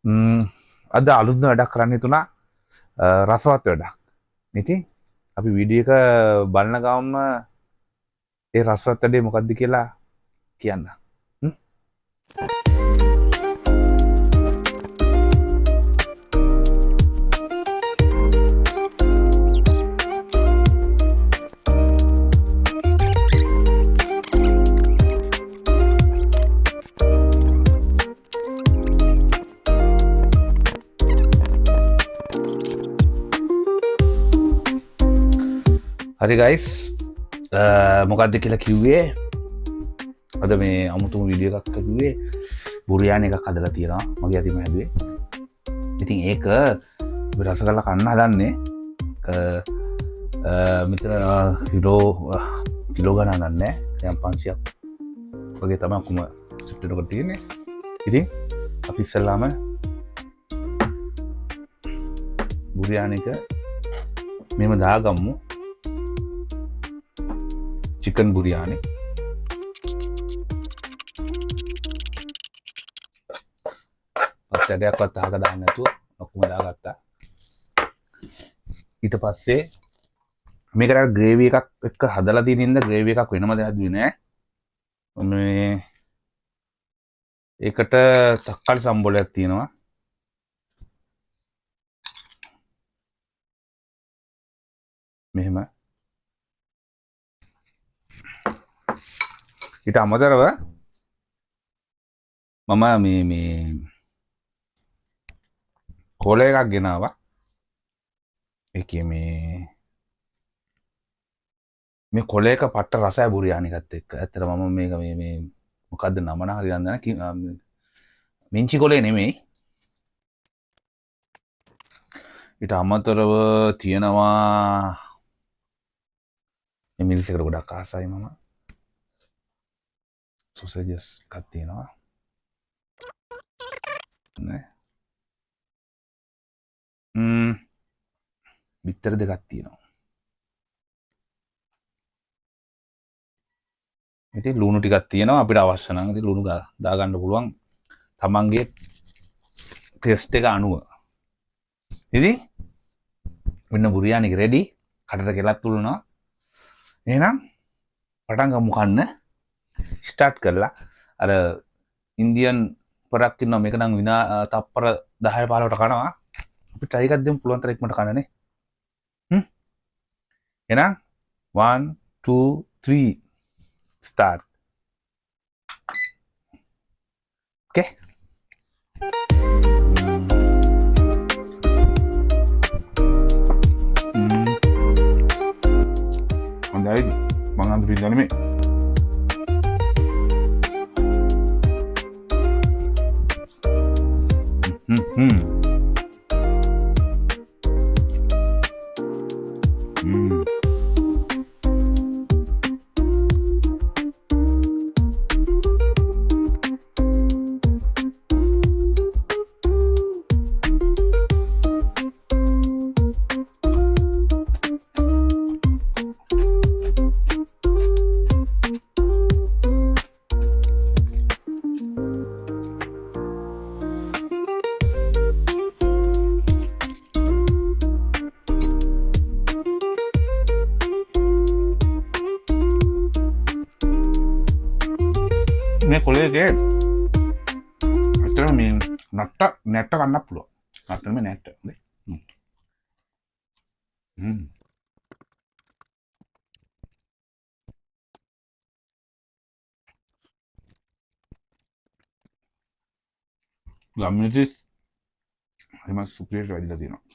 අද අලුත්ම වැඩක් කරන්න හිතුණා රසවත් වැඩක්. ඉතින් අපි වීඩියෝ එක බලන ගමන්ම ඒ රසවත් වැඩේ මොකක්ද කියලා කියන්න. හ්ම්? හරි ගයිස් මොකක්ද කියලා කිව්වේ අද මේ අමුතුම වීඩියෝ එකක් කිව්වේ බුරියානි එකක් හදලා තියෙනවා මගේ අතින් හැදුවේ. ඉතින් ඒක අපි රස කරලා කන්න හදන්නේ මෙතන කිලෝ ගණන් නෑ දැන් 500ක් වගේ තමයි අකුම සෙට් එකකට තියෙන්නේ. ඉතින් අපි ඉස්සෙල්ලාම බුරියානි එක මෙහෙම දාගමු. चिकन बुरियानी පස්සටයක්වත් අහක දාන්න නැතුව ඔක්කොම දාගත්තා. ඊට පස්සේ මේකට ග්‍රේවි එකක් එක්ක හදලා තියෙන ඉඳ ග්‍රේවි එකක් වෙනම දැහැදුවේ නෑ. මේ ඒකට තක්කාලි සම්බෝලයක් තියෙනවා. මෙහෙම ඊට අමතරව මම මේ කොල එකක් ගෙනාවා. ඒකේ මේ කොල එක පට්ට රසයි බුරියානිකත් එක්ක. ඇත්තට මම මේක මේ මොකද්ද නම නා හරියන්නේ නැහැ. මිංචි කොලේ නෙමෙයි. ඊට අමතරව තියෙනවා මේ මිල්ස් එකට ගොඩක් ආසයි මම. සොසේජස් එකක් තියෙනවා. නේ. බිත්තර දෙකක් තියෙනවා. ඉතින් ලුණු ටිකක් තියෙනවා අපිට අවශ්‍ය නම් ඉතින් ලුණු දාගන්න පුළුවන් තමන්ගේ ටේස්ට් එක අනුව. ඉතින් මෙන්න බුරියානි එක රෙඩි. කටට කෙලක් තුලනවා. එහෙනම් පටන් ගමු කන්න. ස්ටාර්ට් කරලා අර ඉන්දියන් පොරක් ඉන්නවා මේක නම් තප්පර 10 15ට කනවා. අපි try එකක් දෙමු පුළුවන් තරම් ඉක්මනට කන්නනේ. එහෙනම් 1 2 3 start. Okay. හොඳයි මම අද විඳලා මේ මේ කොලේ එකේ ඇත්තටම මේ නැට්ට කන්නත් පුළුවන්. නැත්තම් මේ නැට්ට. ගම්මිනිස් එහෙම සුපිරියට වැඩිලා තියෙනවා.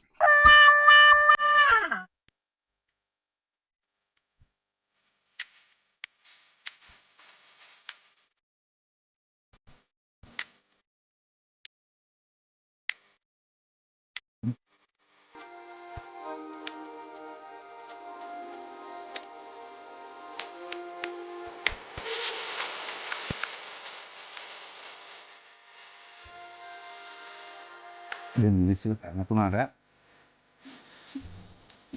දැන් මිනිස්සු කනතුනාට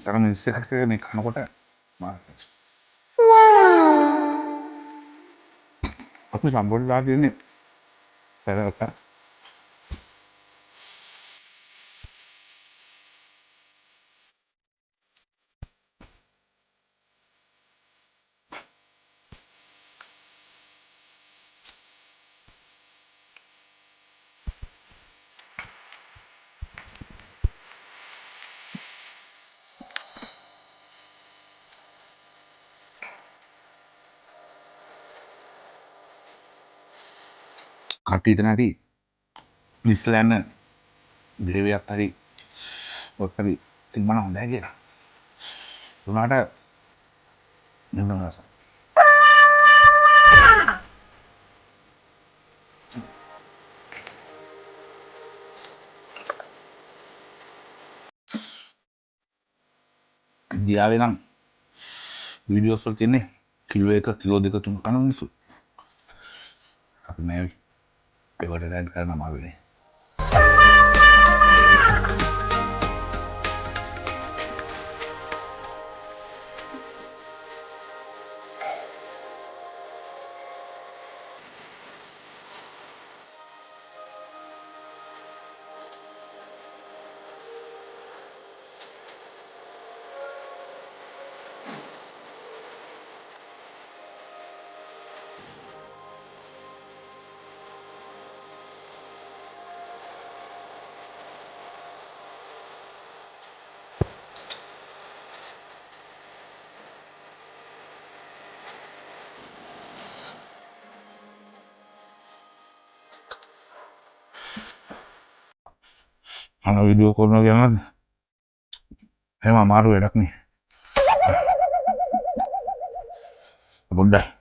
සර මිනිස්සු එකක් මේ කනකොට මාර්කස් අපි සම්බෝල දාලා තියෙන්නේ පෙරක කට්ටිය හිතන හැටි ඉස්සලා යන ග්‍රේවියක් හරි ඔක් හරි තිබ්බනම් හොඳයි කියලා. උනාට නෙමෙයි. ඉන්දියාවේ නම් වීඩියෝස් වල තියෙන්නේ කිලෝ 1 කිලෝ 2 3 කන මිනිස්සු. අපි මේ ඒවට දැන් කරන අමාරුනේ. අන වීඩියෝ කරනවා කියනවාද? එහෙම අමාරු වැඩක් නේ. පොඩ්ඩයි